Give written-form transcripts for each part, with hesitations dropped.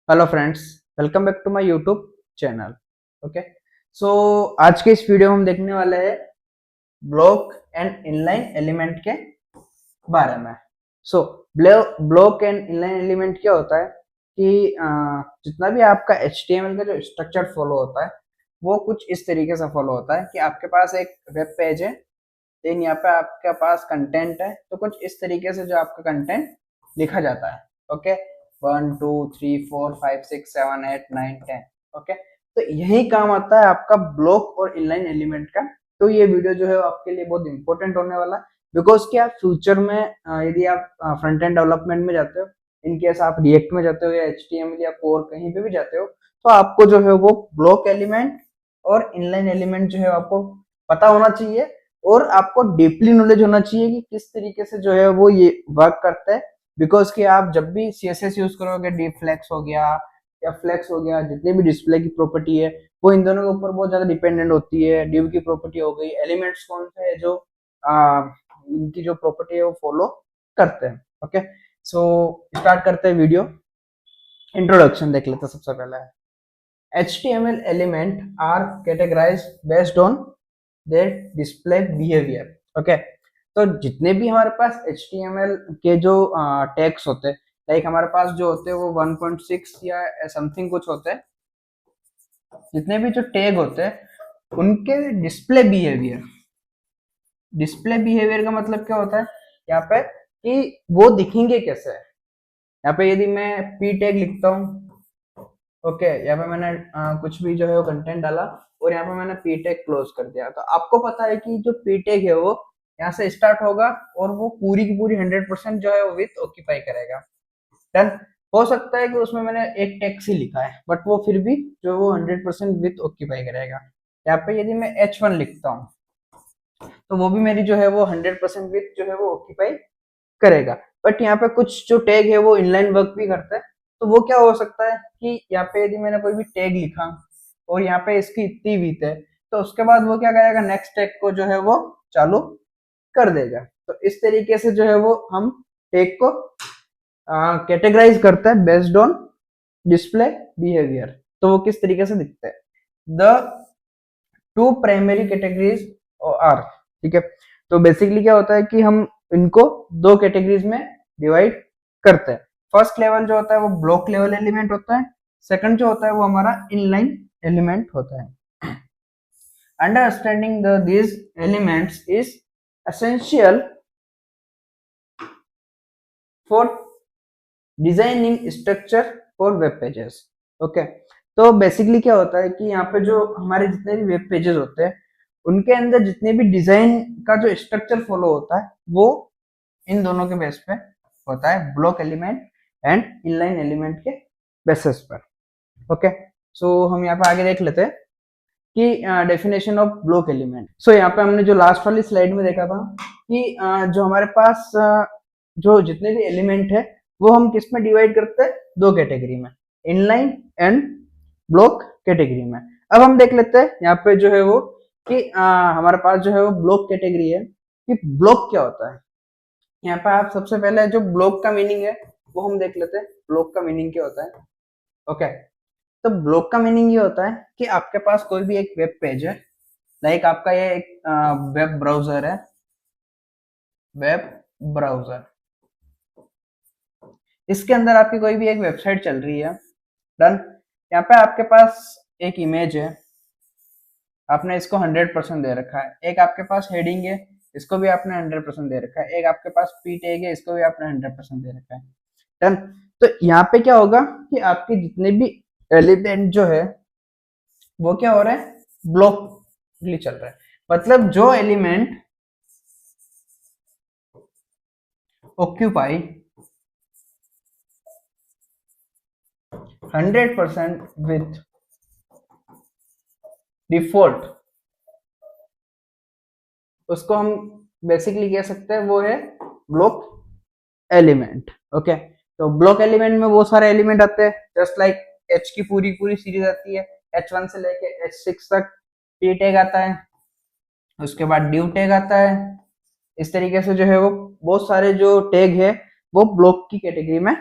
Hello friends, welcome back to my YouTube channel. Okay, so आज के इस video में हम देखने वाले हैं ब्लॉक एंड इनलाइन एलिमेंट के बारे में। So block and inline element क्या होता है कि जितना भी आपका HTML का जो स्ट्रक्चर फॉलो होता है वो कुछ इस तरीके से फॉलो होता है कि आपके पास एक वेब पेज है, देन यहाँ पे आपके पास कंटेंट है, तो कुछ इस तरीके से जो आपका कंटेंट लिखा जाता है। ओके, 1 2 3 4 5 6 7 8 9 10। ओके, तो यही काम आता है आपका ब्लॉक और इनलाइन एलिमेंट का। तो ये वीडियो जो है आपके लिए बहुत इंपॉर्टेंट होने वाला है, बिकॉज कि आप फ्यूचर में यदि आप फ्रंट एंड डेवलपमेंट में जाते हो, इनकेस आप रिएक्ट में जाते हो या HTML या कोर कहीं पे भी जाते हो, तो आपको जो है वो ब्लॉक एलिमेंट और इनलाइन एलिमेंट जो है आपको पता होना चाहिए, और आपको डीपली नॉलेज होना चाहिए कि किस तरीके से जो है वो ये वर्क करता है। बिकॉज कि आप जब भी CSS यूज करोगे, डी फ्लेक्स हो गया या फ्लेक्स हो गया, जितनी भी डिस्प्ले की प्रॉपर्टी है वो इन दोनों के ऊपर बहुत ज्यादा डिपेंडेंट होती है। डिव की प्रॉपर्टी हो गई, एलिमेंट्स कौन से है जो इनकी जो प्रॉपर्टी है वो फॉलो करते हैं। ओके, सो स्टार्ट करते हैं वीडियो। इंट्रोडक्शन देख लेते हैं सबसे पहले। HTML element are categorized based on their display behavior। Okay, तो जितने भी हमारे पास HTML के जो टैग्स होते हैं, लाइक हमारे पास जो होते हैं वो 1.6 या समथिंग कुछ होते हैं, जितने भी जो टैग होते हैं उनके डिस्प्ले बिहेवियर का मतलब क्या होता है यहाँ पे कि वो दिखेंगे कैसे। यहाँ पे यदि मैं P टैग लिखता हूँ, ओके, यहाँ पे मैंने कुछ भी जो है वो कंटेंट डाला और यहाँ पे मैंने पी टैग क्लोज कर दिया, तो आपको पता है कि जो पी टैग है वो यहाँ से स्टार्ट होगा और वो पूरी की पूरी 100% जो है वो विथ ऑक्यूपाई करेगा। डन। हो सकता है कि उसमें मैंने एक टेक्स्ट ही लिखा है, बट वो फिर भी जो वो 100% विथ ऑक्यूपाई करेगा। यहाँ पे यदि मैं H1 लिखता हूँ तो वो भी मेरी जो है वो 100% विथ जो है वो ऑक्यूपाई करेगा। बट यहाँ पे कुछ जो टैग है वो इनलाइन वर्क भी करता है। तो वो क्या हो सकता है कि यहाँ पे यदि मैंने कोई भी टैग लिखा और यहाँ पे इसकी इतनी विथ है, तो उसके बाद वो क्या करेगा, नेक्स्ट टैग को जो है वो चालू कर देगा। तो इस तरीके से जो है वो हम टैग को कैटेगराइज करता है बेस्ड ऑन डिस्प्ले बिहेवियर। तो वो किस तरीके से दिखता है। The two primary categories are, ठीक है। तो बेसिकली क्या होता है कि हम इनको दो कैटेगरीज में डिवाइड करते हैं। फर्स्ट लेवल जो होता है वो ब्लॉक लेवल एलिमेंट होता है, सेकंड जो होता है वो हमारा इनलाइन एलिमेंट होता है। Understanding these elements is essential for designing structure for web pages। Okay, तो बेसिकली क्या होता है कि यहाँ पे जो हमारे जितने भी वेब पेजेस होते हैं उनके अंदर जितने भी डिजाइन का जो स्ट्रक्चर फॉलो होता है वो इन दोनों के बेस पे होता है, block element and inline element के बेसिस पर। ओके, सो हम यहाँ पे आगे देख लेते हैं कि डेफिनेशन ऑफ ब्लॉक एलिमेंट। सो यहाँ पे हमने जो लास्ट वाली स्लाइड में देखा था कि जो हमारे पास जो जितने भी एलिमेंट है वो हम किस में डिवाइड करते हैं, दो कैटेगरी में, इनलाइन एंड ब्लॉक कैटेगरी में। अब हम देख लेते हैं यहाँ पे जो है वो कि हमारे पास जो है वो ब्लॉक कैटेगरी है कि ब्लॉक क्या होता है। यहाँ पे आप सबसे पहले जो ब्लॉक का मीनिंग है वो हम देख लेते हैं। ब्लॉक का मीनिंग क्या होता है। ओके, तो ब्लॉक का मीनिंग ये होता है कि आपके पास कोई भी एक वेब पेज है, लाइक आपका ये एक वेब ब्राउजर है, वेब ब्राउजर, इसके अंदर आपकी कोई भी एक वेबसाइट चल रही है। डन। यहाँ पे आपके पास एक इमेज है, आपने इसको 100% दे रखा है। एक आपके पास हेडिंग है, इसको भी आपने 100% दे रखा है। एक आपके पास पी टैग है, इसको भी आपने 100% दे रखा है। डन। तो यहाँ पे क्या होगा कि आपके जितने भी एलिमेंट जो है वो क्या हो रहा है, ब्लॉक चल रहा है। मतलब जो एलिमेंट ऑक्यूपाई 100% विथ डिफॉल्ट, उसको हम बेसिकली कह सकते हैं वो है ब्लॉक एलिमेंट। ओके, तो ब्लॉक एलिमेंट में वो सारे एलिमेंट आते हैं, जस्ट लाइक एच की पूरी पूरी सीरीज आती है, H1 से लेके H6 तक। पी टैग आता है, उसके बाद ड्यू टैग आता है। इस तरीके से जो है वो बहुत सारे जो टैग है वो ब्लॉक की कैटेगरी में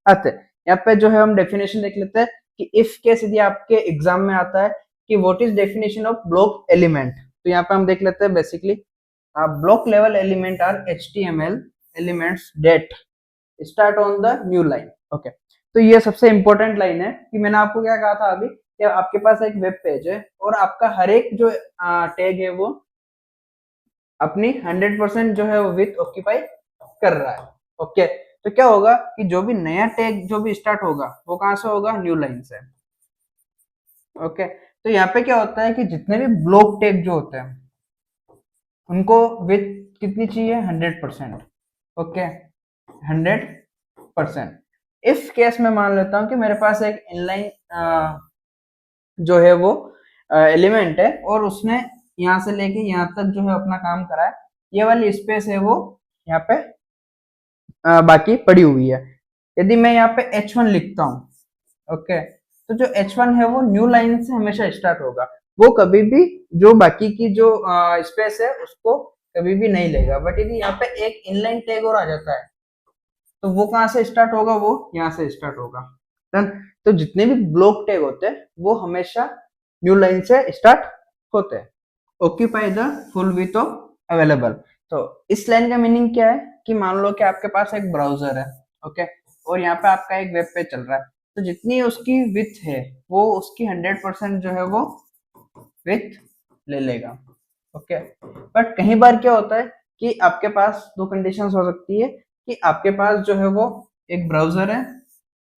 आते हैं। यहाँ पे जो है हम डेफिनेशन देख लेते हैं कि इफ केस यदि आपके एग्जाम में आता है कि what is definition of block element, तो यहाँ पे हम देख लेते हैं basically block level element are HTML elements that start on the new line. Okay, तो ये सबसे इंपॉर्टेंट लाइन है कि मैंने आपको क्या कहा था अभी कि आपके पास एक वेब पेज है और आपका हर एक जो टैग है वो अपनी 100% जो है वो विथ ऑक्यूपाई कर रहा है। ओके, तो क्या होगा कि जो भी नया टैग जो भी स्टार्ट होगा वो कहां से होगा, न्यू लाइन से। ओके, तो यहाँ पे क्या होता है कि जितने भी ब्लॉक टैग जो होते हैं उनको विथ कितनी चाहिए, 100%। ओके, 100%। इस केस में मान लेता हूं कि मेरे पास एक इनलाइन जो है वो एलिमेंट है और उसने यहाँ से लेके यहाँ तक जो है अपना काम करा है, ये वाली स्पेस है वो यहाँ पे बाकी पड़ी हुई है। यदि मैं यहाँ पे H1 लिखता हूँ, ओके, तो जो H1 है वो न्यू लाइन से हमेशा स्टार्ट होगा, वो कभी भी जो बाकी की जो स्पेस है उसको कभी भी नहीं लेगा। बट यदि यहाँ पे एक इनलाइन टैग और आ जाता है तो वो कहाँ से स्टार्ट होगा, वो यहाँ से स्टार्ट होगा। डन। तो जितने भी ब्लॉक टैग होते हैं वो हमेशा न्यू लाइन से स्टार्ट होते हैं। Occupy the full width of available. तो इस लाइन का मीनिंग क्या है कि मान लो कि आपके पास एक ब्राउजर है, ओके, और यहाँ पे आपका एक वेब पेज चल रहा है, तो जितनी उसकी विथ है वो उसकी 100% जो है वो विथ ले लेगा। ओके, बट कई बार क्या होता है कि आपके पास दो कंडीशंस हो सकती है कि आपके पास जो है वो एक ब्राउजर है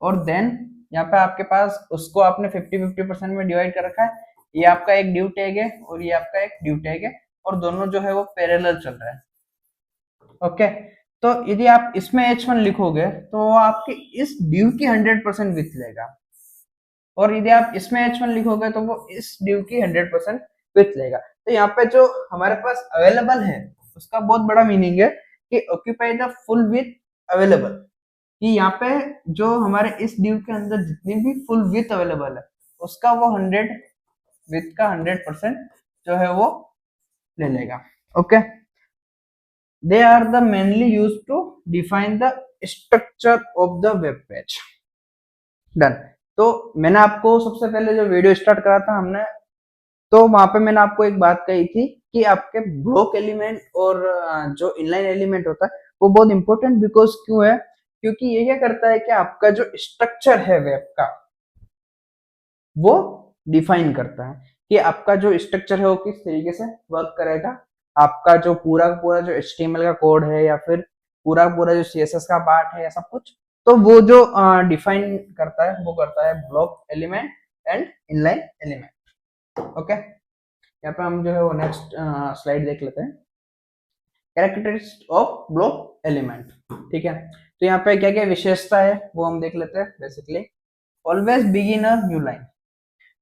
और देन यहाँ पे आपके पास उसको आपने 50-50% में डिवाइड कर रखा है, ये आपका एक ड्यू टैग है और ये आपका एक ड्यू टैग है और दोनों जो है वो पैरेलल चल रहा है। ओके, तो यदि आप इसमें H1 लिखोगे तो वो आपकी इस ड्यू की 100% विथ लेगा और यदि आप इसमें H1 लिखोगे तो वो इस ड्यू की 100% विथ लेगा। तो यहाँ पे जो हमारे पास अवेलेबल है उसका बहुत बड़ा मीनिंग है कि occupy the full with available, कि यहाँ पे जो हमारे इस ड्यू के अंदर जितनी भी फुल विथ अवेलेबल है उसका वो 100 विथ का 100% जो है वो ले लेगा। Okay, they are the mainly use to define the structure of the web page. Done. तो मैंने आपको सबसे पहले जो वीडियो स्टार्ट करा था हमने, तो वहां पे मैंने आपको एक बात कही थी कि आपके ब्लॉक एलिमेंट और जो इनलाइन एलिमेंट होता है वो बहुत इंपॉर्टेंट बिकॉज क्यों है, क्योंकि ये क्या करता है कि आपका जो स्ट्रक्चर है वेब का वो डिफाइन करता है कि आपका जो स्ट्रक्चर है वो किस तरीके से वर्क करेगा। आपका जो पूरा पूरा जो HTML का कोड है या फिर पूरा पूरा जो CSS का पार्ट है या सब कुछ, तो वो जो डिफाइन करता है वो करता है block element and inline element. Okay, यहाँ पे हम जो है वो नेक्स्ट स्लाइड देख लेते हैं, कैरेक्टरिस्टिक्स ऑफ ब्लॉक एलिमेंट। ठीक है, तो यहाँ पे क्या क्या विशेषता है वो हम देख लेते हैं। बेसिकली ऑलवेज बिगिन अ न्यू लाइन,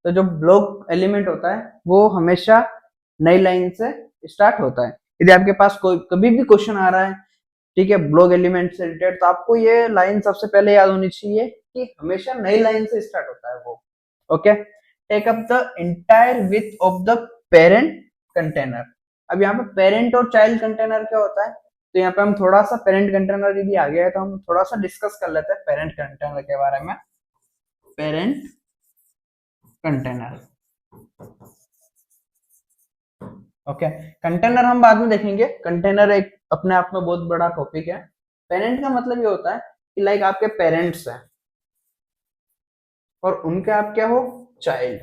तो जो ब्लॉक एलिमेंट होता है वो हमेशा नई लाइन से स्टार्ट होता है। यदि आपके पास कोई कभी भी क्वेश्चन आ रहा है, ठीक है, ब्लॉक एलिमेंट से रिलेटेड, तो आपको ये लाइन सबसे पहले याद होनी चाहिए कि हमेशा नई लाइन से स्टार्ट होता है वो। Okay, take up the entire width of the parent container. अब यहाँ पे पेरेंट और चाइल्ड कंटेनर क्या होता है, तो यहाँ पे हम थोड़ा सा पेरेंट कंटेनर यदि आ गया है तो हम थोड़ा सा डिस्कस कर लेते हैं पेरेंट कंटेनर के बारे में। पेरेंट कंटेनर, ओके, कंटेनर हम बाद में देखेंगे, कंटेनर एक अपने आप में बहुत बड़ा टॉपिक है। पेरेंट का मतलब ये होता है कि लाइक आपके पेरेंट्स हैं और उनके आप क्या हो, चाइल्ड।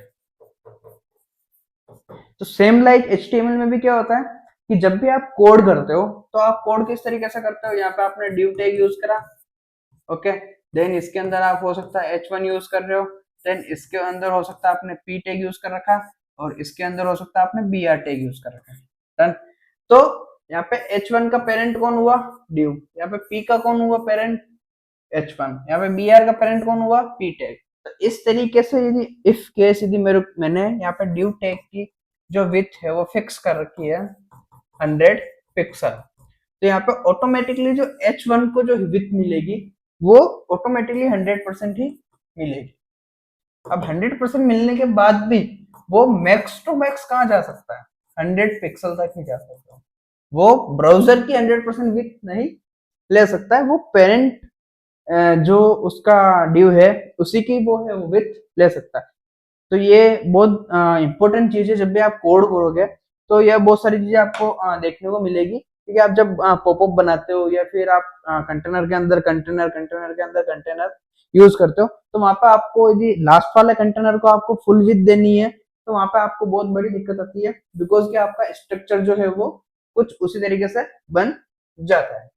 तो सेम लाइक HTML में भी क्या होता है कि जब भी आप कोड करते हो तो आप कोड किस तरीके से करते हो, यहाँ पे आपने ड्यू टैग यूज करा, ओके, देन इसके अंदर आप हो सकता है H1 यूज कर रहे हो, देन इसके अंदर हो सकता है आपने P टैग यूज कर रखा और इसके अंदर हो सकता है आपने BR टैग यूज कर रखा। डन। तो यहाँ पे H1 का पेरेंट कौन हुआ, ड्यू, यहाँ पे P का कौन हुआ पेरेंट, H1, यहाँ पे BR का पेरेंट कौन हुआ, P टैग। तो इस तरीके से यदि इफ केस यदि मैंने यहाँ पे ड्यू टैग की जो विथ है वो फिक्स कर रखी है 100 पिक्सल, तो यहाँ पे ऑटोमेटिकली जो H1 को जो विथ मिलेगी वो ऑटोमेटिकली 100% ही मिलेगी। अब 100% मिलने के बाद भी वो मैक्स टू मैक्स कहाँ जा सकता है, 100 पिक्सल तक ही जा सकता है, वो ब्राउजर की 100% विथ नहीं ले सकता है, वो पेरेंट जो उसका ड्यू है उसी की वो है वो विथ ले सकता है। तो ये बहुत इंपॉर्टेंट चीज है, जब भी आप कोड करोगे तो यह बहुत सारी चीजें आपको देखने को मिलेगी, क्योंकि आप जब पॉपअप बनाते हो या फिर आप कंटेनर के अंदर कंटेनर कंटेनर के अंदर कंटेनर यूज करते हो, तो वहां पे आपको यदि लास्ट वाले कंटेनर को आपको फुल विथ देनी है तो वहां पे आपको बहुत बड़ी दिक्कत आती है, बिकॉज कि आपका स्ट्रक्चर जो है वो कुछ उसी तरीके से बन जाता है।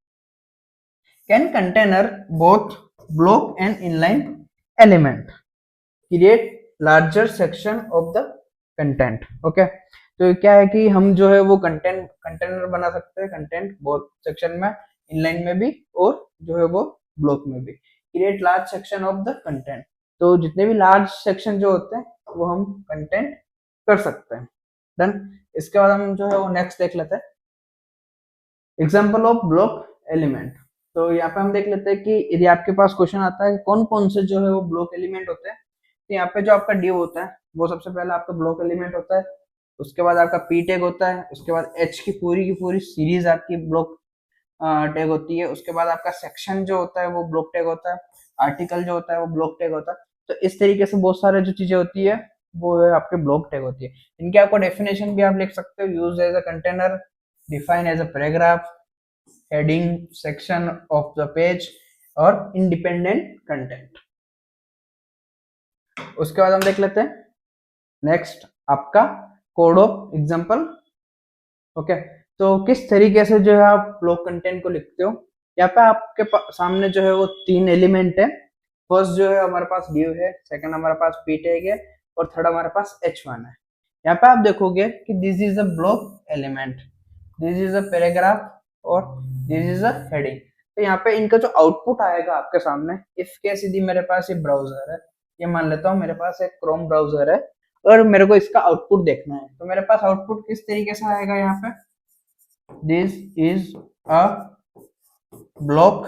Can container both block and inline element create larger section of the content. Okay, तो क्या है कि हम जो है वो कंटेनर बना सकते हैं, कंटेंट बहुत सेक्शन में, इनलाइन में भी और जो है वो ब्लॉक में भी। Create large section of the content, तो जितने भी लार्ज सेक्शन जो होते हैं वो हम कंटेंट कर सकते हैं। डन। इसके बाद हम जो है वो नेक्स्ट देख लेते हैं, एग्जाम्पल ऑफ ब्लॉक एलिमेंट। तो यहाँ पे हम देख लेते हैं कि यदि आपके पास क्वेश्चन आता है कि कौन कौन से जो है वो ब्लॉक एलिमेंट होते हैं, तो यहाँ पे जो आपका div होता है वो सबसे पहले आपका ब्लॉक एलिमेंट होता है, उसके बाद आपका p टैग होता है, उसके बाद h की पूरी सीरीज आपकी ब्लॉक टैग होती है, उसके बाद आपका सेक्शन जो होता है वो ब्लॉक टैग होता है, आर्टिकल जो होता है वो ब्लॉक टैग होता है। तो इस तरीके से बहुत सारे जो चीजें होती है वो है आपके ब्लॉक टैग होती है। इनके आपको डेफिनेशन भी आप लिख सकते हो, use as a container, define as a paragraph, heading, section of the page और इंडिपेंडेंट कंटेंट। उसके बाद हम देख लेते हैं नेक्स्ट आपका कोड ऑफ एग्जांपल। ओके, तो किस तरीके से जो है आप ब्लॉक कंटेंट को लिखते हो। यहाँ पे आपके सामने जो है वो तीन एलिमेंट है। फर्स्ट जो है हमारे पास div है, सेकंड हमारे पास p टैग है और थर्ड हमारे पास h1 है। यहाँ पे आप देखोगे कि this is a block element, this is a paragraph और दिस इज अ हेडिंग। तो यहाँ पे इनका जो आउटपुट आएगा आपके सामने, इफ केस यदि मेरे पास ये ब्राउजर है, ये मान लेता हूँ मेरे पास एक क्रोम ब्राउजर है और मेरे को इसका आउटपुट देखना है, तो मेरे पास आउटपुट किस तरीके से आएगा यहाँ पे, this is a block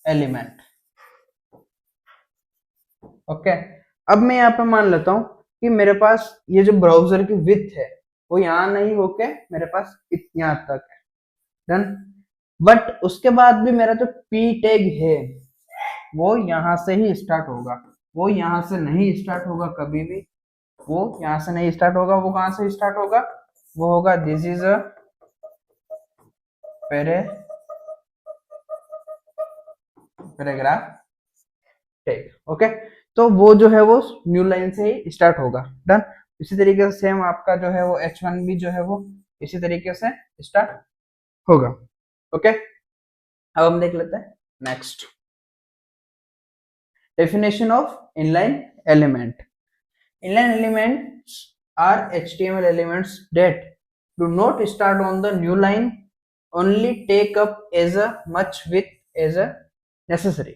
element. Okay, अब मैं यहाँ पे मान लेता हूँ कि मेरे पास ये जो ब्राउजर की विड्थ है वो यहाँ नहीं होके मेरे पास यहाँ तक है। डन। बट उसके बाद भी मेरा जो p टैग है वो यहाँ से ही स्टार्ट होगा, वो यहाँ से नहीं स्टार्ट होगा कभी भी, वो यहाँ से नहीं स्टार्ट होगा। वो कहाँ से स्टार्ट होगा, वो होगा this is a paragraph tag. Okay, तो वो जो है वो न्यू लाइन से ही स्टार्ट होगा। डन। इसी तरीके से सेम आपका जो है वो h1 भी जो है वो इसी तरीके से स्टार्ट होगा। ओके, अब हम देख लेते हैं next definition of inline element. Inline elements are HTML elements that do not start on the new line, only take up as a much width as a necessary।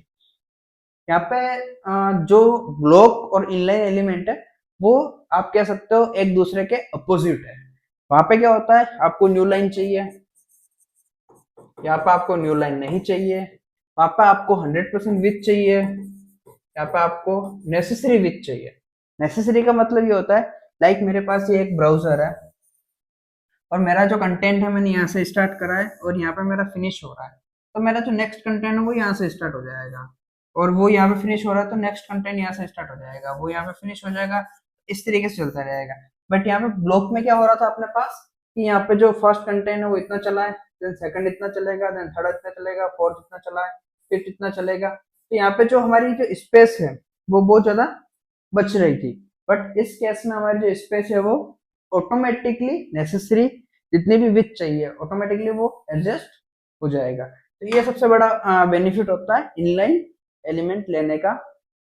यहाँ पे जो ब्लॉक और इनलाइन एलिमेंट है वो आप कह सकते हो एक दूसरे के अपोजिट है। वहां पे क्या होता है, आपको न्यू लाइन चाहिए, यहाँ पे आपको न्यू लाइन नहीं चाहिए, वहां पे आपको 100% विथ चाहिए, यहाँ पे आपको नेसेसरी विथ चाहिए। नेसेसरी का मतलब ये होता है, लाइक मेरे पास ये एक ब्राउजर है और मेरा जो कंटेंट है मैंने यहाँ से स्टार्ट करा है और यहाँ पे मेरा फिनिश हो रहा है, तो मेरा जो नेक्स्ट कंटेंट है वो यहाँ से स्टार्ट हो जाएगा, और वो यहाँ पे फिनिश हो रहा है तो नेक्स्ट कंटेंट यहाँ से स्टार्ट हो जाएगा, वो यहाँ पे फिनिश हो जाएगा, इस तरीके से चलता रहेगा। बट यहाँ पे ब्लॉक में क्या हो रहा था अपने पास कि यहाँ पे जो फर्स्ट कंटेंट है वो इतना चला है, देन सेकंड इतना चलेगा, देन थर्ड इतना चलेगा, फोर्थ इतना चला है, फिफ्थ इतना चलेगा। तो यहाँ पे जो हमारी जो स्पेस है वो बहुत ज्यादा बच रही थी। बट इस केस में हमारी जो स्पेस है वो ऑटोमेटिकली नेसेसरी जितनी भी विथ चाहिए ऑटोमेटिकली वो एडजस्ट हो जाएगा। तो ये सबसे बड़ा बेनिफिट होता है इनलाइन एलिमेंट लेने का,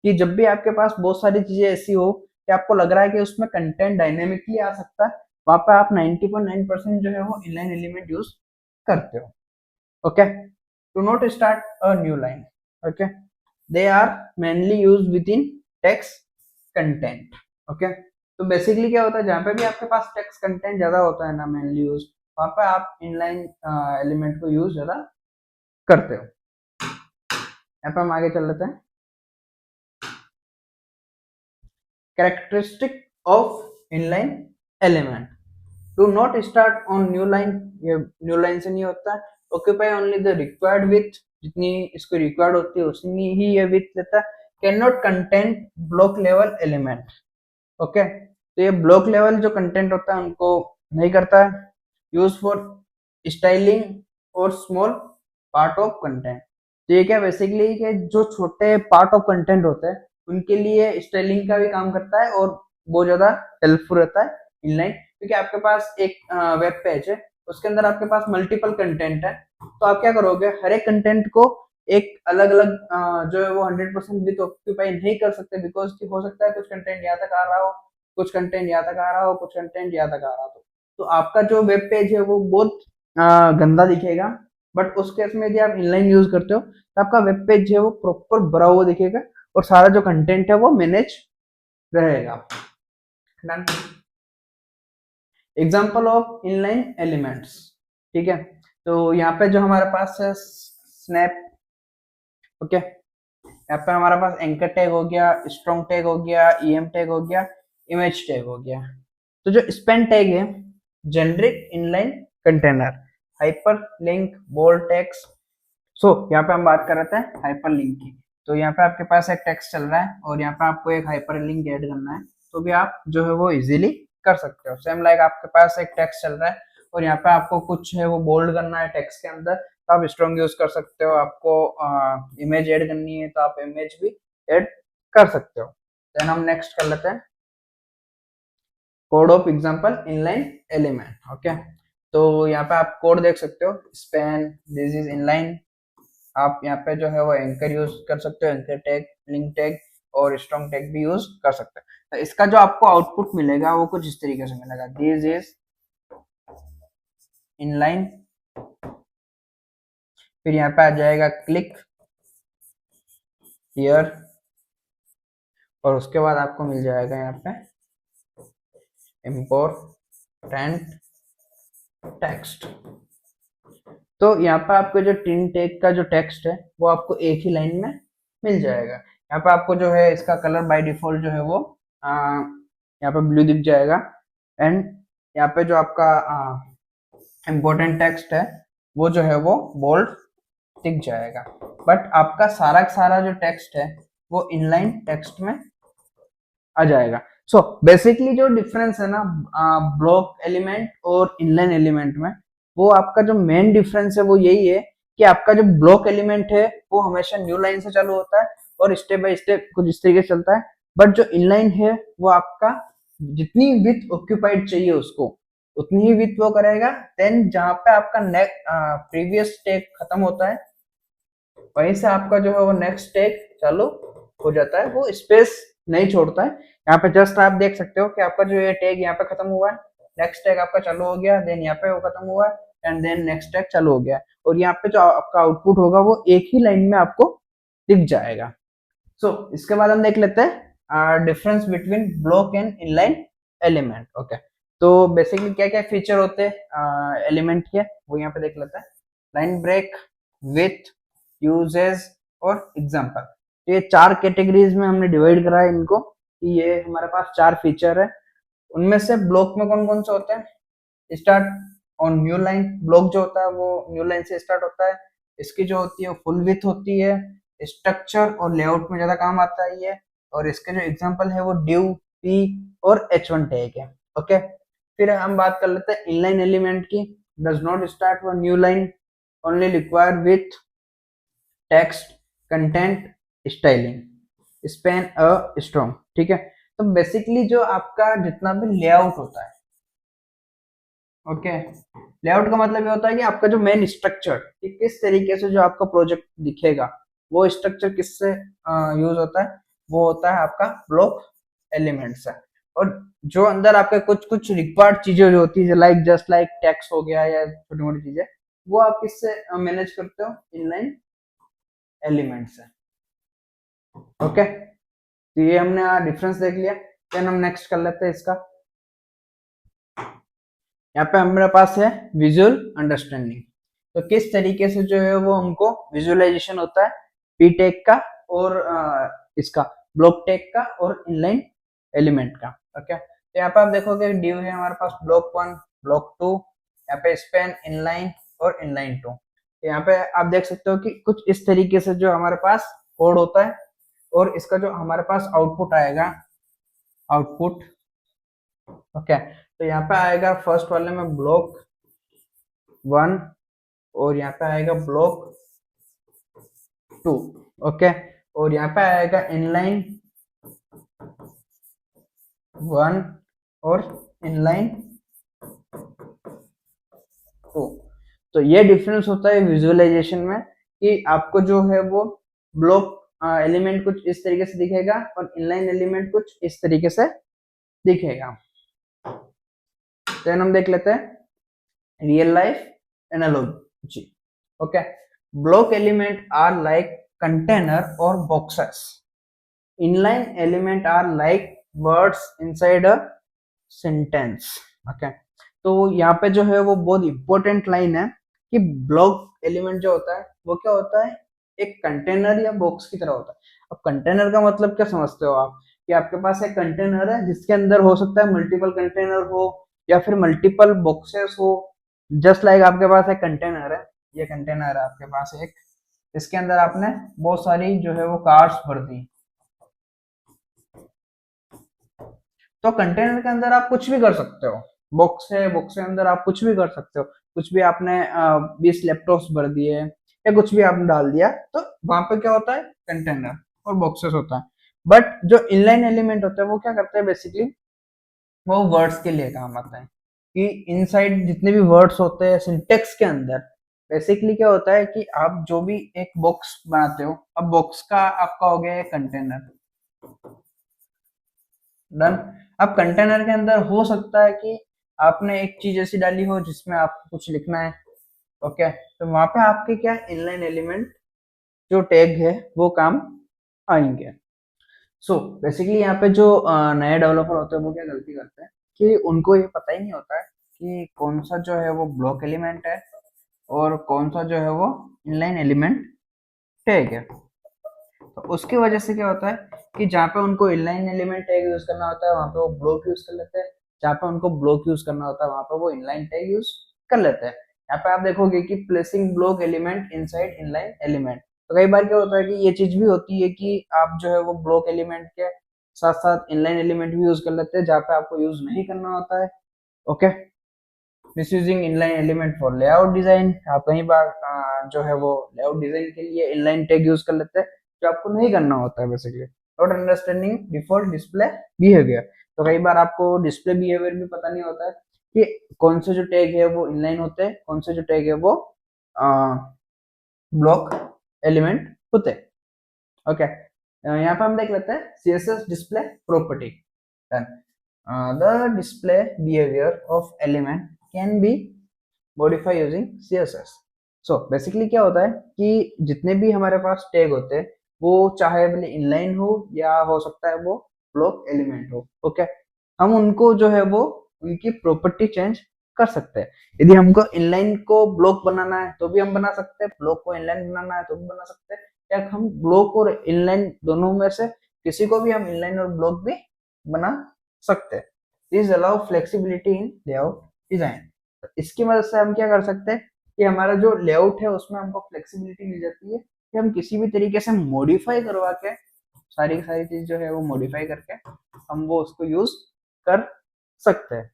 कि जब भी आपके पास बहुत सारी चीजें ऐसी हो कि आपको लग रहा है कि उसमें कंटेंट डायनेमिकली आ सकता है, वहां पे आप 90.9% जो है वो इनलाइन एलिमेंट यूज करते हो। Okay, do not start a new line. Okay, they are mainly use within text content. Okay, तो बेसिकली क्या होता है, जहां पे भी आपके पास टेक्स्ट कंटेंट ज्यादा होता है ना मेनली यूज, वहां पे आप इनलाइन एलिमेंट को यूज ज्यादा करते हो। यहाँ पे हम आगे चल लेते हैं, characteristic of inline element. Do not start on new line, ये न्यू लाइन से नहीं होता है। Occupy only the required with जितनी इसको रिक्वायर्ड होती है उतनी ही ये विड्थ लेता है। Can not content block level element. Okay, तो ये ब्लॉक लेवल जो कंटेंट होता है उनको नहीं करता है। यूज फॉर स्टाइलिंग और स्मॉल पार्ट ऑफ कंटेंट। तो ये क्या बेसिकली कि जो छोटे पार्ट ऑफ कंटेंट होते हैं उनके लिए स्टाइलिंग का भी काम करता है और बहुत ज्यादा हेल्पफुल रहता है इनलाइन। क्योंकि आपके पास एक वेब पेज है, उसके अंदर आपके पास मल्टीपल कंटेंट है, तो आप क्या करोगे, हर एक कंटेंट को एक अलग अलग जो है वो 100% विथ ऑक्यूपाई नहीं कर सकते, बिकॉज हो सकता है कुछ कंटेंट यहाँ तक आ रहा हो, कुछ कंटेंट यहाँ तक आ रहा हो, कुछ कंटेंट यहाँ तक आ रहा हो। तो आपका जो वेब पेज है वो बहुत गंदा दिखेगा। बट उस केस में यदि आप इनलाइन यूज करते हो तो आपका वेब पेज जो है वो प्रॉपर भरा हुआ दिखेगा और सारा जो कंटेंट है वो मैनेज रहेगा। एग्जाम्पल ऑफ इनलाइन एलिमेंट्स, ठीक है। तो यहाँ पे जो हमारे पास है स्नैप, ओके, यहाँ पे हमारे पास एंकर टैग हो गया, स्ट्रॉन्ग टैग हो गया, ईएम टैग हो गया, इमेज टैग हो गया। तो जो स्पेन टैग है, generic inline container, hyper link, bold text. So यहाँ पे हम बात कर रहे थे हाइपर लिंक की। तो यहाँ पे आपके पास एक टेक्स्ट चल रहा है और यहाँ पे आपको एक हाइपर लिंक ऐड करना है, तो भी आप जो है वो इजीली कर सकते हो। सेम लाइक आपके पास एक टेक्स्ट चल रहा है और यहाँ पे आपको कुछ है वो बोल्ड करना है टेक्स्ट के अंदर, तो आप स्ट्रॉन्ग यूज कर सकते हो। आपको इमेज ऐड करनी है तो आप इमेज भी ऐड कर सकते हो। देन हम नेक्स्ट कर लेते हैं code of example inline element. Okay, तो यहाँ पे आप कोड देख सकते हो, स्पैन, दिस इज इनलाइन। आप यहाँ पे जो है वो एंकर यूज कर सकते हो, एंकर टैग, लिंक टैग और स्ट्रॉन्ग टैग भी यूज कर सकते हो। तो इसका जो आपको आउटपुट मिलेगा वो कुछ इस तरीके से मिलेगा, दिस इज इनलाइन, फिर यहाँ पे आ जाएगा क्लिक हियर और उसके बाद आपको मिल जाएगा यहाँ पे इम्पोर्टेंट टेक्स्ट। तो यहाँ पे आपको जो टिन टैग का जो टेक्स्ट है वो आपको एक ही लाइन में मिल जाएगा। यहाँ पे आपको जो है इसका कलर बाय डिफॉल्ट जो है वो यहाँ पे ब्लू दिख जाएगा एंड यहाँ पे जो आपका इम्पोर्टेंट टेक्स्ट है वो जो है वो बोल्ड दिख जाएगा। बट आपका सारा जो टेक्स्ट है वो इनलाइन टेक्स्ट में आ जाएगा। सो बेसिकली जो डिफरेंस है ना ब्लॉक एलिमेंट और इनलाइन एलिमेंट में, वो आपका जो मेन डिफरेंस है वो यही है कि आपका जो ब्लॉक एलिमेंट है वो हमेशा न्यू लाइन से चालू होता है और स्टेप बाय स्टेप कुछ इस तरीके से चलता है। बट जो इनलाइन है वो आपका जितनी विथ ऑक्यूपाइड चाहिए उसको उतनी ही विथ वो करेगा। देन जहां पे आपका प्रीवियस स्टेप खत्म होता है वहीं से आपका जो है वो नेक्स्ट स्टेप चालू हो जाता है, वो स्पेस नहीं छोड़ता है। यहाँ पे जस्ट आप देख सकते हो कि आपका जो ये टैग यहाँ पे खत्म हुआ है, नेक्स्ट टैग आपका चालू हो गया, देन यहाँ पे वो खत्म हुआ है एंड देन नेक्स्ट टैग चालू हो गया है और यहाँ पे जो आपका आउटपुट होगा वो एक ही लाइन में आपको दिख जाएगा। सो इसके बाद हम देख लेते हैं difference between block and inline element. Okay, तो बेसिकली क्या क्या फीचर होते हैं एलिमेंट के वो यहाँ पे देख लेते हैं। लाइन ब्रेक, विथ, यूजेस और एग्जाम्पल। तो ये चार कैटेगरीज में हमने डिवाइड करा है इनको कि ये हमारे पास चार फीचर है। उनमें से ब्लॉक में कौन कौन से होते हैं, start on new line. Block जो होता है वो न्यू लाइन से स्टार्ट होता है। इसकी जो होती है फुल विथ होती है, स्ट्रक्चर और लेआउट में ज्यादा काम आता है ये। और इसके जो एग्जांपल है वो div, p और h1 टैग है। ओके, फिर हम बात कर लेते हैं इनलाइन एलिमेंट की। Does not start one new line, only require with text, content, styling, span a strong. ठीक है, तो बेसिकली जो आपका जितना भी लेआउट होता है, ओके, लेआउट का मतलब ये होता है कि आपका जो मेन स्ट्रक्चर कि किस तरीके से जो आपका प्रोजेक्ट दिखेगा वो स्ट्रक्चर किससे यूज होता है, वो होता है आपका ब्लॉक एलिमेंट से। और जो अंदर आपके कुछ कुछ रिक्वायर्ड चीजें जो होती है लाइक जस्ट लाइक टेक्स्ट हो गया या छोटी मोटी चीजें, वो आप किससे मैनेज करते हो, इनलाइन एलिमेंट से। ओके, तो ये हमने डिफरेंस देख लिया। देन हम नेक्स्ट कर लेते हैं इसका। यहाँ पे हमारे पास है विजुअल अंडरस्टैंडिंग। तो किस तरीके से जो है वो हमको विजुअलाइजेशन होता है पी टैग का और इसका ब्लॉक टैग का और इनलाइन एलिमेंट का। ओके, तो यहाँ पे आप देखोगे डिव है हमारे पास ब्लॉक 1, ब्लॉक 2, यहाँ पे स्पैन, इनलाइन और इनलाइन 2। यहाँ पे आप देख सकते हो कि कुछ इस तरीके से जो हमारे पास कोड होता है और इसका जो हमारे पास आउटपुट आएगा, आउटपुट, ओके, तो यहाँ पे आएगा फर्स्ट वाले में ब्लॉक 1 और यहाँ पे आएगा ब्लॉक 2, ओके, और यहाँ पे आएगा इनलाइन 1 और इनलाइन 2। तो ये डिफरेंस होता है विजुअलाइजेशन में कि आपको जो है वो ब्लॉक एलिमेंट कुछ इस तरीके से दिखेगा और इनलाइन एलिमेंट कुछ इस तरीके से दिखेगा। तो हम देख लेते हैं real life analogy, okay. Block element are like container और boxes, inline element are like words inside a sentence, okay. तो यहाँ पे जो है वो बहुत इंपॉर्टेंट लाइन है कि ब्लॉक एलिमेंट जो होता है वो क्या होता है, एक कंटेनर या बॉक्स की तरह होता है। अब कंटेनर का मतलब क्या समझते हो आप, कि आपके पास एक कंटेनर है जिसके अंदर हो सकता है मल्टीपल कंटेनर हो या फिर मल्टीपल बॉक्सेस हो। जस्ट लाइक आपके पास एक कंटेनर है, ये कंटेनर है आपके पास एक, इसके अंदर आपने बहुत सारी जो है वो कार्ड्स भर दी, तो कंटेनर के अंदर आप कुछ भी कर सकते हो। बॉक्स है, बॉक्स के अंदर आप कुछ भी कर सकते हो, कुछ भी आपने 20 लैपटॉप्स भर दिए या कुछ भी आपने डाल दिया, तो वहां पे क्या होता है, कंटेनर और बॉक्सेस होता है। बट जो इनलाइन एलिमेंट होता है वो क्या करते हैं बेसिकली, वो वर्ड्स के लिए काम आता है कि इनसाइड जितने भी वर्ड्स होते हैं सिंटेक्स के अंदर, बेसिकली क्या होता है कि आप जो भी एक बॉक्स बनाते हो, अब बॉक्स का आपका हो गया कंटेनर, डन। अब कंटेनर के अंदर हो सकता है कि आपने एक चीज ऐसी डाली हो जिसमें आपको कुछ लिखना है, ओके, तो वहां पे आपके क्या इनलाइन एलिमेंट जो टैग है वो काम आएंगे। सो बेसिकली यहाँ पे जो नए डेवलपर होते हैं वो क्या गलती करते हैं कि उनको ये पता ही नहीं होता है कि कौन सा जो है वो ब्लॉक एलिमेंट है और कौन सा जो है वो इनलाइन एलिमेंट टैग है। तो उसकी वजह से क्या होता है कि जहाँ पे उनको इनलाइन एलिमेंट टैग यूज करना होता है वहां पे वो ब्लॉक यूज कर लेते हैं, जहाँ पे उनको ब्लॉक यूज करना होता है वहां पे वो इनलाइन टैग यूज कर लेते हैं। यहाँ पे आप देखोगे कि placing block element inside inline element, तो कई बार क्या होता है कि ये चीज भी होती है कि आप जो है वो ब्लॉक एलिमेंट के साथ साथ इनलाइन एलिमेंट भी यूज कर लेते हैं जहाँ पे आपको यूज नहीं करना होता है, okay. Misusing inline element for layout design, आप कई बार जो है वो लेआउट डिजाइन के लिए इनलाइन टैग यूज कर लेते हैं जो आपको नहीं करना होता है basically. Not understanding default display behaviour, तो कई बार आपको डिस्प्ले बिहेवियर भी पता नहीं होता है कि कौन से जो टैग है वो इनलाइन होते हैं, कौन से जो टैग है वो ब्लॉक एलिमेंट होते हैं, ओके। यहाँ पे हम देख लेते हैं CSS display property. The display behaviour of element can be modify using CSS. So basically क्या होता है कि जितने भी हमारे पास टैग होते हैं वो चाहे भले इनलाइन हो या हो सकता है वो ब्लॉक एलिमेंट हो, ओके, हम उनको जो है वो उनकी प्रॉपर्टी चेंज कर सकते हैं। यदि हमको इनलाइन को ब्लॉक बनाना है तो भी हम बना सकते हैं, ब्लॉक को इनलाइन बनाना है तो भी बना सकते हैं, या हम ब्लॉक और इनलाइन दोनों में से किसी को भी हम इनलाइन और ब्लॉक भी बना सकते हैं। This allow flexibility in layout design. इसकी मदद से हम क्या कर सकते हैं कि हमारा जो लेआउट है उसमें हमको फ्लेक्सिबिलिटी मिल जाती है कि हम किसी भी तरीके से मॉडिफाई करवा के सारी की सारी चीज जो है वो मॉडिफाई करके हम वो उसको यूज कर सकते हैं।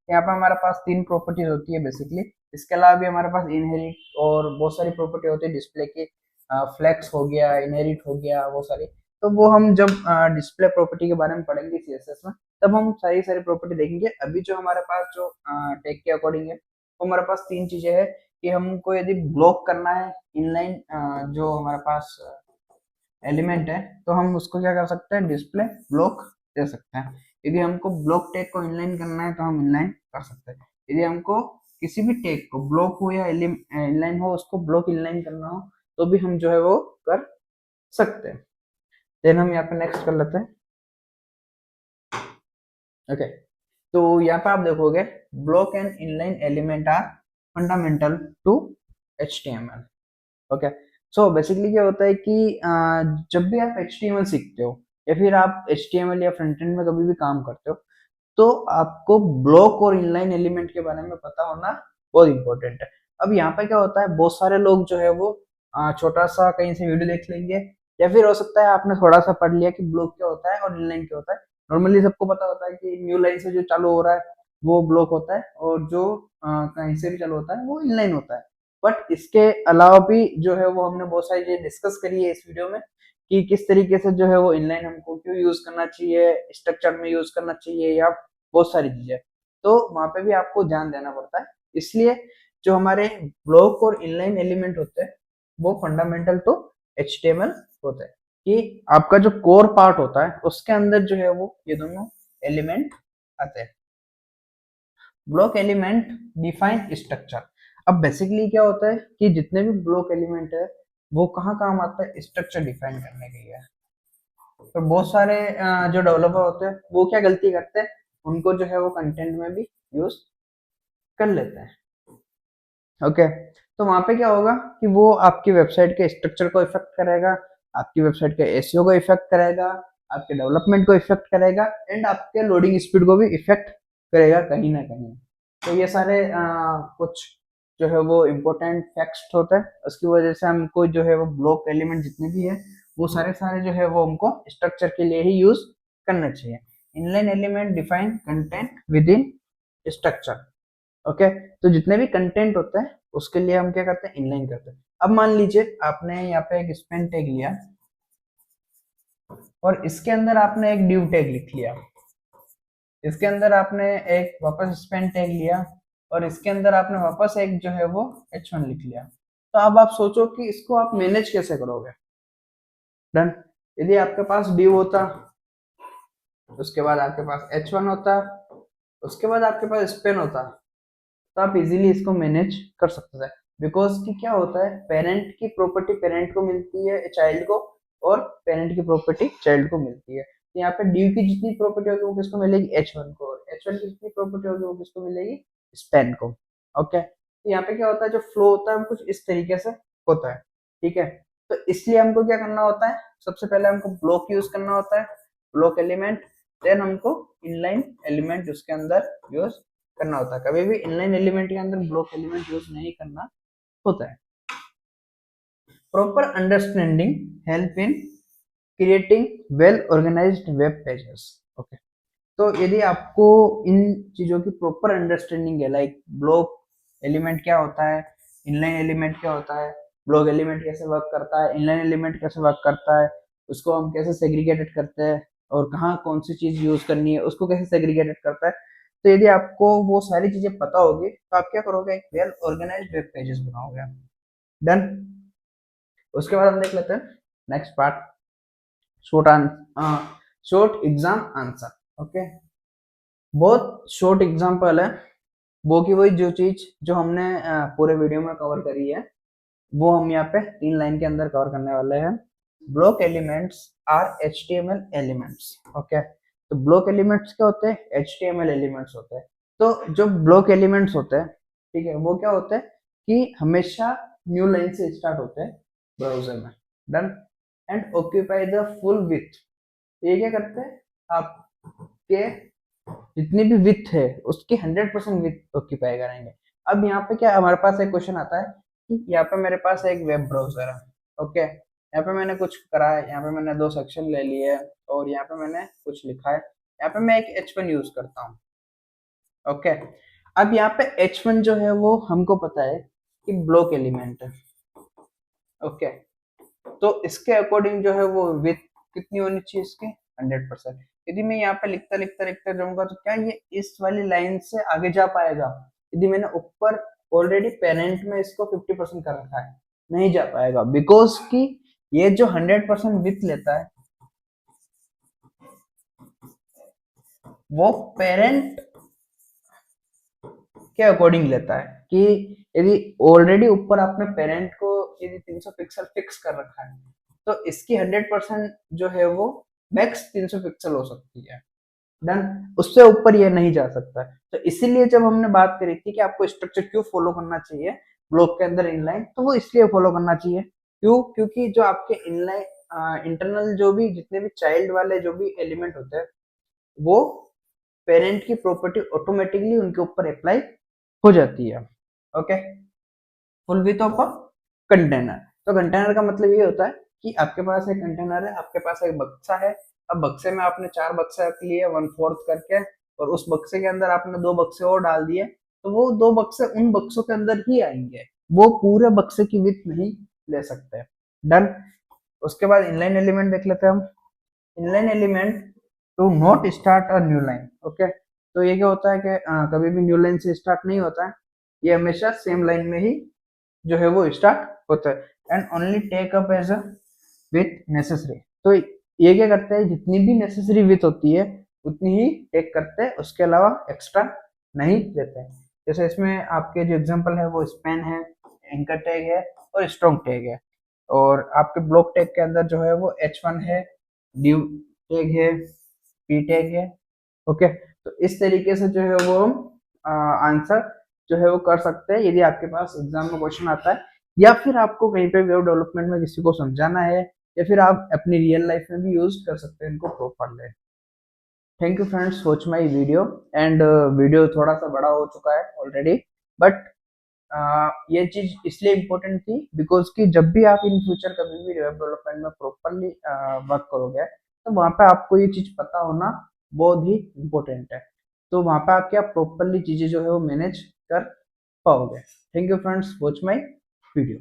यहाँ पे हमारे पास 3 प्रॉपर्टीज होती है बेसिकली, इसके अलावा भी हमारे पास इनहेरिट और बहुत सारी प्रॉपर्टी होती है डिस्प्ले की, फ्लेक्स हो गया, इनहेरिट हो गया, वो सारी, तो वो हम जब डिस्प्ले प्रॉपर्टी के बारे में पढ़ेंगे सीएसएस में तब हम सारी सारी प्रॉपर्टी देखेंगे। अभी जो हमारे पास जो टेक के अकॉर्डिंग है वो हमारे पास 3 चीजें हैं कि हमको यदि ब्लॉक करना है इनलाइन जो हमारे पास एलिमेंट है तो हम उसको क्या कर सकते हैं, डिस्प्ले ब्लॉक दे सकते हैं। यदि हमको ब्लॉक टैग को इनलाइन करना है तो हम इनलाइन कर सकते हैं। यदि हमको किसी भी टैग को ब्लॉक हो या इनलाइन हो उसको ब्लॉक इनलाइन करना हो तो भी हम जो है वो कर सकते हैं। देन हम यहाँ पे नेक्स्ट कर लेते हैं, ओके। तो यहाँ पे आप देखोगे block and inline element are fundamental to HTML, okay. So basically क्या होता है कि जब भी आप HTML सीखते हो या फिर आप HTML या फ्रंट एंड में कभी भी काम करते हो तो आपको ब्लॉक और इनलाइन एलिमेंट के बारे में पता होना बहुत इंपॉर्टेंट है। अब यहाँ पे क्या होता है, बहुत सारे लोग जो है वो छोटा सा कहीं से वीडियो देख लेंगे, या फिर हो सकता है आपने थोड़ा सा पढ़ लिया कि ब्लॉक क्या होता है और इनलाइन क्या होता है। नॉर्मली सबको पता होता है कि न्यू लाइन से जो चालू हो रहा है वो ब्लॉक होता है, और जो कहीं से भी चालू होता है वो इनलाइन होता है। बट इसके अलावा भी जो है वो हमने बहुत सारी चीजें डिस्कस करी है इस वीडियो में, कि किस तरीके से जो है वो इनलाइन हमको क्यों यूज करना चाहिए, स्ट्रक्चर में यूज करना चाहिए, या बहुत सारी चीजें। तो वहां पे भी आपको ध्यान देना पड़ता है। इसलिए जो हमारे ब्लॉक और इनलाइन एलिमेंट होते हैं वो फंडामेंटल तो HTML होता है, कि आपका जो कोर पार्ट होता है उसके अंदर जो है वो ये दोनों एलिमेंट आते हैं। Block element define structure. अब बेसिकली क्या होता है कि जितने भी ब्लॉक एलिमेंट है वो कहाँ काम आता है, स्ट्रक्चर डिफाइन करने के लिए। तो बहुत सारे जो डेवलपर होते हैं वो क्या गलती करते हैं, उनको जो है वो कंटेंट में भी यूज कर लेते हैं। ओके, तो वहां पे क्या होगा कि वो आपकी वेबसाइट के स्ट्रक्चर को इफेक्ट करेगा, आपकी वेबसाइट के SEO को इफेक्ट करेगा, आपके डेवलपमेंट को इफेक्ट करेगा, एंड आपके लोडिंग स्पीड को भी इफेक्ट करेगा कहीं ना कहीं। तो ये सारे कुछ जो है वो इम्पोर्टेंट फैक्ट्स होते हैं, उसकी वजह से हमको जो है वो ब्लॉक एलिमेंट जितने भी है वो सारे सारे जो है वो हमको स्ट्रक्चर के लिए ही यूज करना चाहिए। Inline element define content with in structure. Okay, तो जितने भी कंटेंट होते हैं उसके लिए हम क्या करते हैं, इनलाइन करते हैं। अब मान लीजिए आपने यहाँ पे एक स्पेन टैग लिया और इसके अंदर आपने एक ड्यू टैग लिख लिया, इसके अंदर आपने एक वापस स्पेन टैग लिया, और इसके अंदर आपने वापस एक जो है वो H1 लिख लिया। तो अब आप सोचो कि इसको आप मैनेज कैसे करोगे। डन। यदि आपके पास ड्यू होता, उसके बाद आपके पास H1 होता, उसके बाद आपके पास स्पेन होता, तो आप इजीली इसको मैनेज कर सकते थे। बिकॉज कि क्या होता है, पेरेंट की प्रॉपर्टी पेरेंट को मिलती है चाइल्ड को, और पेरेंट की प्रॉपर्टी चाइल्ड को मिलती है। तो यहाँ पे ड्यू की जितनी प्रॉपर्टी होगी वो किसको मिलेगी, H1 को, और H1 की जितनी प्रॉपर्टी होगी वो किसको मिलेगी, स्पेन को। ओके, तो यहाँ पे क्या होता है, जो फ्लो होता है वो कुछ इस तरीके से होता है। ठीक है, तो इसलिए हमको क्या करना होता है, सबसे पहले हमको ब्लॉक यूज करना होता है, ब्लॉक एलिमेंट, देन हमको इनलाइन एलिमेंट उसके अंदर यूज करना होता है। कभी भी इनलाइन एलिमेंट के अंदर ब्लॉक एलिमेंट यूज नहीं करना होता है। Proper understanding help in creating well organised web pages. Okay, तो यदि आपको इन चीजों की प्रॉपर अंडरस्टैंडिंग है, लाइक ब्लॉक एलिमेंट क्या होता है, इनलाइन एलिमेंट क्या होता है, ब्लॉक एलिमेंट कैसे वर्क करता है, इनलाइन एलिमेंट कैसे वर्क करता है, उसको हम कैसे सेग्रीगेटेड करते हैं, और कहाँ कौन सी चीज यूज करनी है उसको कैसे सेग्रीगेटेड करता है। तो यदि आपको वो सारी चीजें पता होगी तो आप क्या करोगे, एक वेल ऑर्गेनाइज्ड वेब पेजेस बनाओगे। डन। उसके बाद हम देख लेते हैं next part, short short exam answer. Okay, बहुत शॉर्ट एग्जांपल है, वो की वही जो चीज जो हमने पूरे वीडियो में कवर करी है वो हम यहाँ पे 3 लाइन के अंदर कवर करने वाले हैं। Block elements are HTML elements. Okay, तो ब्लॉक एलिमेंट्स क्या होते हैं, HTML एलिमेंट्स होते हैं। तो जो ब्लॉक एलिमेंट्स होते हैं, ठीक है, वो क्या होते हैं कि हमेशा न्यू लाइन से स्टार्ट होते हैं ब्राउजर में। Done. And occupy the full with. ये क्या करते हैं, आपके जितनी भी विथ है उसकी 100% विथ ऑक्यूपाई करेंगे। अब यहाँ पे क्या हमारे पास एक क्वेश्चन आता है कि यहाँ पे मेरे पास एक वेब ब्राउजर है। ओके, यहाँ पे मैंने कुछ करा है, यहाँ पे मैंने 2 सेक्शन ले लिए, और यहाँ पे मैंने कुछ लिखा है, यहाँ पे मैं एक H1 यूज करता हूँ। ओके, अब यहाँ पे H1 जो है वो हमको पता है कि ब्लॉक एलिमेंट है। ओके, तो इसके अकॉर्डिंग जो है वो विथ कितनी होनी चाहिए इसकी, 100%। यदि मैं यहाँ पे लिखता लिखता लिखता जाऊंगा तो क्या ये इस वाली लाइन से आगे जा पाएगा, यदि मैंने ऊपर ऑलरेडी पेरेंट में इसको 50% कर रखा है, नहीं जा पाएगा। बिकॉज कि ये जो 100% विथ लेता है वो पेरेंट के अकॉर्डिंग लेता है, कि यदि ऑलरेडी ऊपर आपने पेरेंट को यदि 300 पिक्सल फिक्स कर रखा है तो इसकी 100% जो है वो मैक्स 300 पिक्सल हो सकती है। डन, उससे ऊपर ये नहीं जा सकता। तो इसीलिए जब हमने बात करी थी कि आपको स्ट्रक्चर क्यों फॉलो करना चाहिए ब्लॉक के अंदर इनलाइन, तो वो इसलिए फॉलो करना चाहिए, क्यों, क्योंकि जो आपके इनलाइन इंटरनल जो भी जितने भी चाइल्ड वाले जो भी एलिमेंट होते हैं वो पेरेंट की प्रॉपर्टी ऑटोमेटिकली उनके ऊपर अप्लाई हो जाती है। Okay, full width of a container. तो कंटेनर का मतलब ये होता है कि आपके पास एक कंटेनर है, आपके पास एक बक्सा है, अब बक्से में आपने 4 बक्से रख लिए 1/4 करके, और उस बक्से के अंदर आपने 2 बक्से और डाल दिए, तो वो 2 बक्से उन बक्सों के अंदर ही आएंगे, वो पूरे बक्से की विड्थ नहीं ले सकते। डन। उसके बाद इनलाइन एलिमेंट देख लेते हैं हम। Inline element to not start a new line. Okay, तो ये क्या होता है कि कभी भी न्यू लाइन से स्टार्ट नहीं होता है, ये हमेशा सेम लाइन में ही जो है वो स्टार्ट होता है। And only take up as a width necessary. तो ये क्या करते हैं, जितनी भी नेसेसरी विथ होती है उतनी ही टेक करते हैं, उसके अलावा एक्स्ट्रा नहीं देते हैं। जैसे इसमें आपके जो एग्जांपल है वो स्पैन है, एंकर टैग है और स्ट्रॉन्ग टैग है। और आपके ब्लॉक टैग के अंदर जो है वो H1 है, ड्यू टैग है, पी टैग है। ओके, तो इस तरीके से जो है वो हम आंसर जो है वो कर सकते हैं यदि आपके पास एग्जाम में क्वेश्चन आता है, या फिर आपको कहीं पे वेब डेवलपमेंट में किसी को समझाना है, या फिर आप अपनी रियल लाइफ में भी यूज कर सकते हैं इनको properly. Thank you friends, watch my video. And video थोड़ा सा बड़ा हो चुका है ऑलरेडी, बट ये चीज इसलिए इम्पोर्टेंट थी बिकॉज कि जब भी आप इन फ्यूचर कभी भी वेब डेवलपमेंट में प्रॉपरली वर्क करोगे, तो वहाँ पे आपको ये चीज पता होना बहुत ही इम्पोर्टेंट है। तो वहाँ पे आप क्या प्रॉपरली चीजें जो है वो मैनेज कर पाओगे। Thank you friends, watch my video.